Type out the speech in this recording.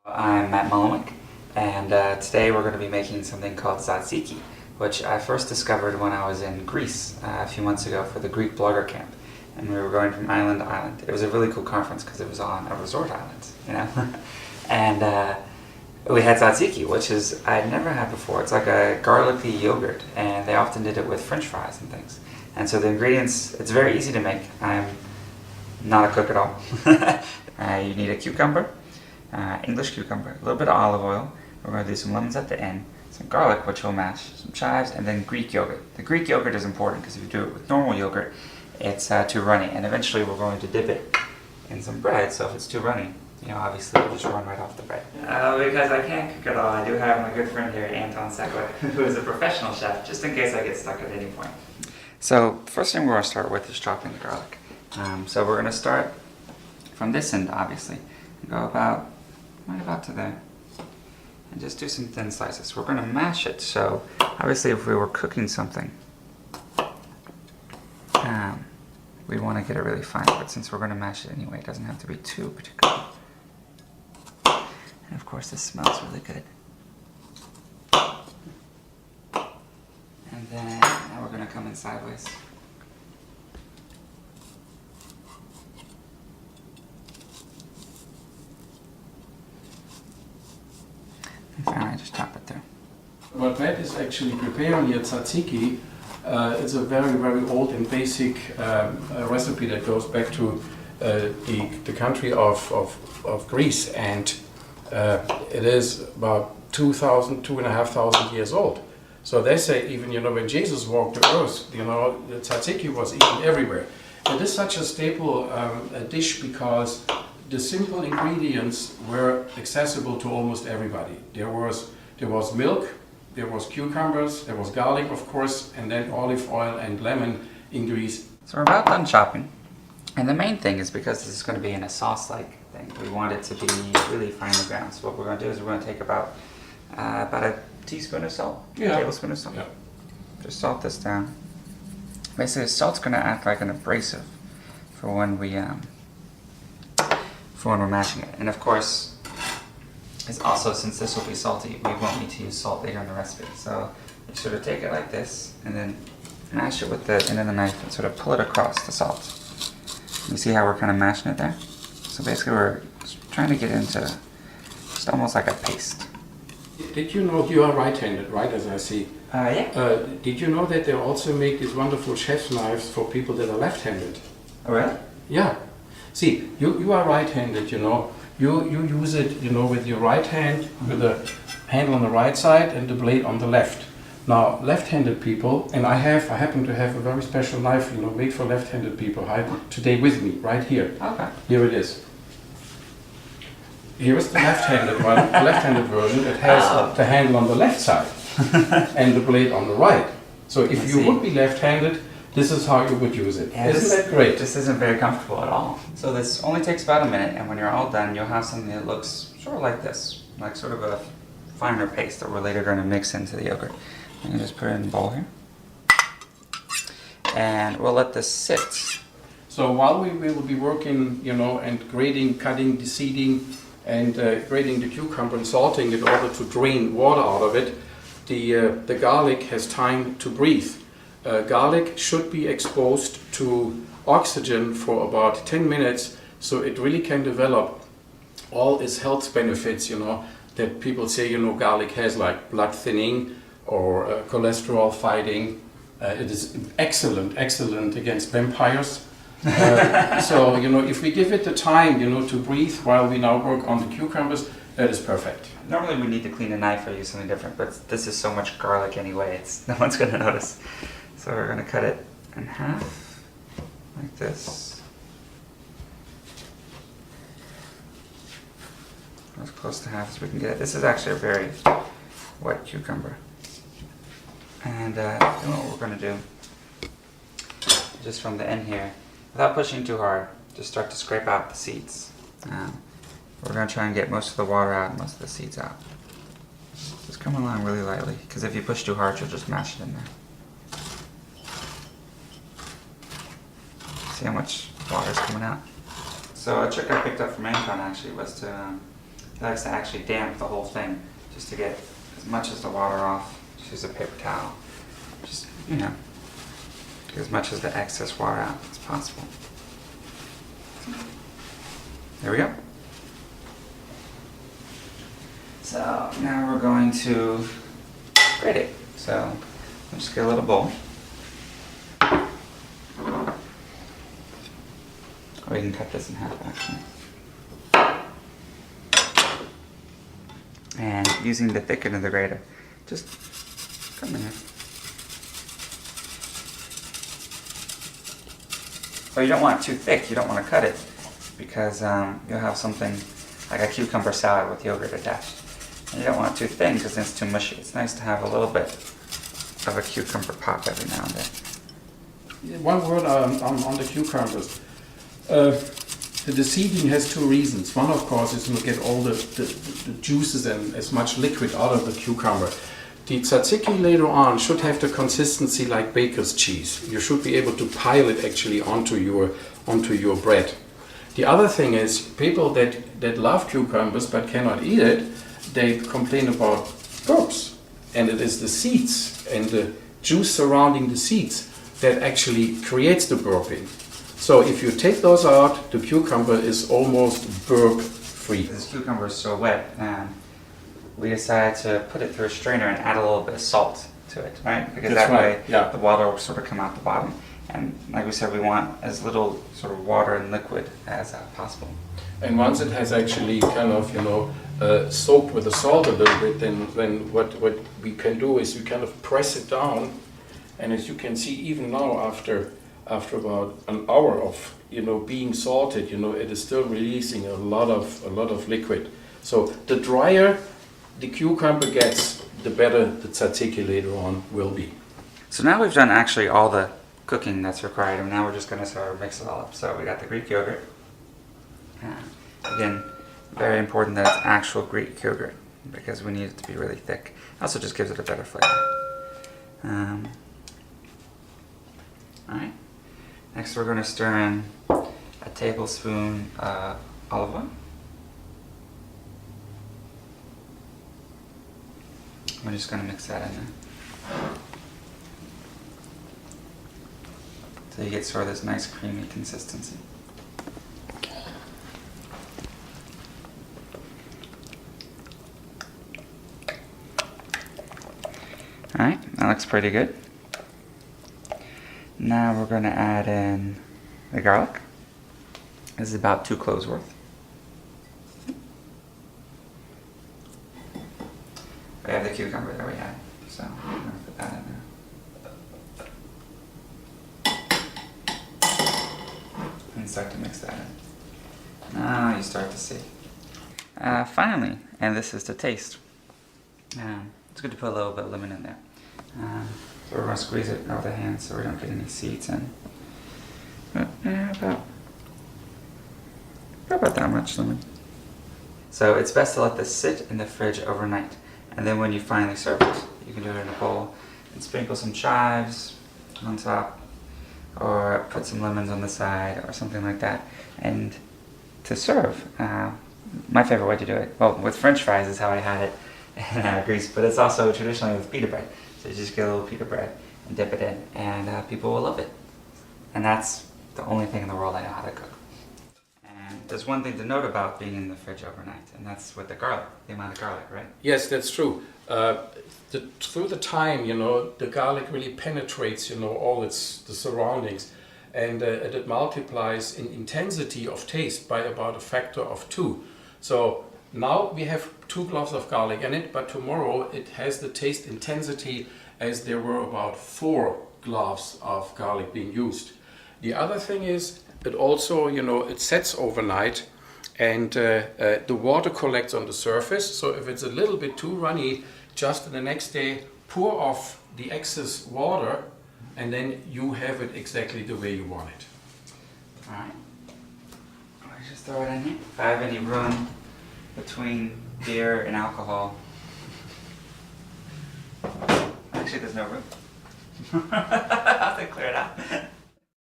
I'm at Mullenweg, and today we're going to be making something called Tzatziki, which I first discovered when I was in Greece a few months ago for the Greek blogger camp. And we were going from island to island. It was a really cool conference because it was on a resort island, you know? And we had tzatziki, which is I'd never had before. It's like a garlicky yogurt, and they often did it with French fries and things. And so the ingredients, it's very easy to make. I'm not a cook at all. You need a cucumber, English cucumber, a little bit of olive oil. We're going to do some lemons at the end, some garlic, which we'll mash, some chives, and then Greek yogurt. The Greek yogurt is important because if you do it with normal yogurt, it's too runny, and eventually we're going to dip it in some bread, so if it's too runny, you know, obviously it'll just run right off the bread. Because I can't cook at all, I do have my good friend here, Anton Sekwa, who is a professional chef, just in case I get stuck at any point. So, first thing we're going to start with is chopping the garlic. So we're going to start from this end, obviously, and go about, right about to there, and just do some thin slices. We're going to mash it, so obviously if we were cooking something, we want to get it really fine, but since we're going to mash it anyway, it doesn't have to be too particular. And of course this smells really good. And then now we're going to come in sideways. And finally just top it there. What Matt is actually preparing here, tzatziki, it's a very, very old and basic recipe that goes back to the country of Greece, and it is about 2,500 years old. So they say even, you know, when Jesus walked the earth, you know, the tzatziki was eaten everywhere. It is such a staple dish because the simple ingredients were accessible to almost everybody. There was milk, there was cucumbers, there was garlic, of course, and then olive oil and lemon in Greece. So we're about done chopping, and the main thing is because this is going to be in a sauce-like thing, we want it to be really finely ground. So what we're going to do is we're going to take about a teaspoon of salt, a tablespoon of salt. Yeah. Just salt this down. Basically, salt's going to act like an abrasive for when we're mashing it, and of course. Is also, since this will be salty, we won't need to use salt later in the recipe. So you sort of take it like this, and then mash it with the end of the knife and sort of pull it across the salt. You see how we're kind of mashing it there? So basically we're trying to get into just almost like a paste. Did you know you are right-handed, right, as I see? Yeah. Did you know that they also make these wonderful chef's knives for people that are left-handed? Oh, really? Yeah. See, you are right-handed, you know. You use it, you know, with your right hand, with the handle on the right side and the blade on the left. Now, left-handed people, and I happen to have a very special knife, you know, made for left-handed people. I have today with me, right here. Okay. Here it is. Here is the left-handed one, the left-handed version. It has the handle on the left side and the blade on the right. So if you would be left-handed, this is how you would use it. Yeah, Isn't that great? This isn't very comfortable at all. So this only takes about a minute, and when you're all done, you'll have something that looks sort of like this, like sort of a finer paste that we're later going to mix into the yogurt. I'm going to just put it in a bowl here. And we'll let this sit. So while we will be working, you know, and grating, cutting, seeding, and grating the cucumber and salting in order to drain water out of it, the garlic has time to breathe. Garlic should be exposed to oxygen for about 10 minutes so it really can develop all its health benefits, you know, that people say, you know, garlic has, like blood thinning or cholesterol fighting. It is excellent against vampires. So, you know, if we give it the time, you know, to breathe while we now work on the cucumbers, that is perfect. Normally we need to clean a knife or use something different, but this is so much garlic anyway, no one's going to notice. So we're going to cut it in half, like this. As close to half as we can get it. This is actually a very wet cucumber. And then what we're going to do, just from the end here, without pushing too hard, just start to scrape out the seeds. We're going to try and get most of the water out and most of the seeds out. Just come along really lightly, because if you push too hard, you'll just mash it in there. See how much water is coming out? So a trick I picked up from Anton actually was to He likes to actually damp the whole thing, just to get as much as the water off. Just use a paper towel. Just, you know, get as much of the excess water out as possible. There we go. So now we're going to grate it. So we'll just get a little bowl. Or we can cut this in half actually. And using the thick end of the grater, just come in here. But you don't want it too thick, you don't want to cut it, because you'll have something like a cucumber salad with yogurt attached. And you don't want it too thin because then it's too mushy. It's nice to have a little bit of a cucumber pop every now and then. One word on the cucumbers. The seeding has two reasons. One, of course, is to get all the juices and as much liquid out of the cucumber. The tzatziki later on should have the consistency like baker's cheese. You should be able to pile it actually onto your bread. The other thing is, people that love cucumbers but cannot eat it, they complain about burps. And it is the seeds and the juice surrounding the seeds that actually creates the burping. So if you take those out, the cucumber is almost burp-free. This cucumber is so wet, we decided to put it through a strainer and add a little bit of salt to it, right? Because That's that right, way yeah. the water will sort of come out the bottom. And like we said, we want as little sort of water and liquid as possible. And once it has actually kind of, soaked with the salt a little bit, then what we can do is we kind of press it down. And as you can see, even now after about an hour of being salted, it is still releasing a lot of liquid. So the drier the cucumber gets, the better the tzatziki later on will be. So now we've done actually all the cooking that's required, and now we're just going to sort of mix it all up. So we got the Greek yogurt. Again, very important that it's actual Greek yogurt because we need it to be really thick. Also just gives it a better flavor. Alright, next we're going to stir in a tablespoon olive oil. We're just going to mix that in there. So you get sort of this nice creamy consistency. Alright, that looks pretty good. Now we're going to add in the garlic. This is about 2 cloves worth. We have the cucumber that we had, so I'm going to put that in there. And start to mix that in. Now you start to see. Finally, and this is to taste. It's good to put a little bit of lemon in there. So we're going to squeeze it out of the hand so we don't get any seeds in. But, about that much lemon. So it's best to let this sit in the fridge overnight. And then when you finally serve it, you can do it in a bowl and sprinkle some chives on top, or put some lemons on the side, or something like that. And to serve, my favorite way to do it, well, with French fries is how I had it in Greece, but it's also traditionally with pita bread. So you just get a little pita bread and dip it in, and people will love it. And that's the only thing in the world I know how to cook. And there's one thing to note about being in the fridge overnight, and that's with the garlic, the amount of garlic, right? Yes, that's true. Through the time, the garlic really penetrates, all the surroundings, and it multiplies in intensity of taste by about a factor of 2. So now we have 2 cloves of garlic in it, but tomorrow it has the taste intensity as there were about 4 cloves of garlic being used. The other thing is, it also, it sets overnight, and the water collects on the surface. So if it's a little bit too runny, just the next day pour off the excess water, and then you have it exactly the way you want it. Alright. Let's just throw it in here. If I have any room between beer and alcohol. Actually, there's no room. I'll have to clear it out.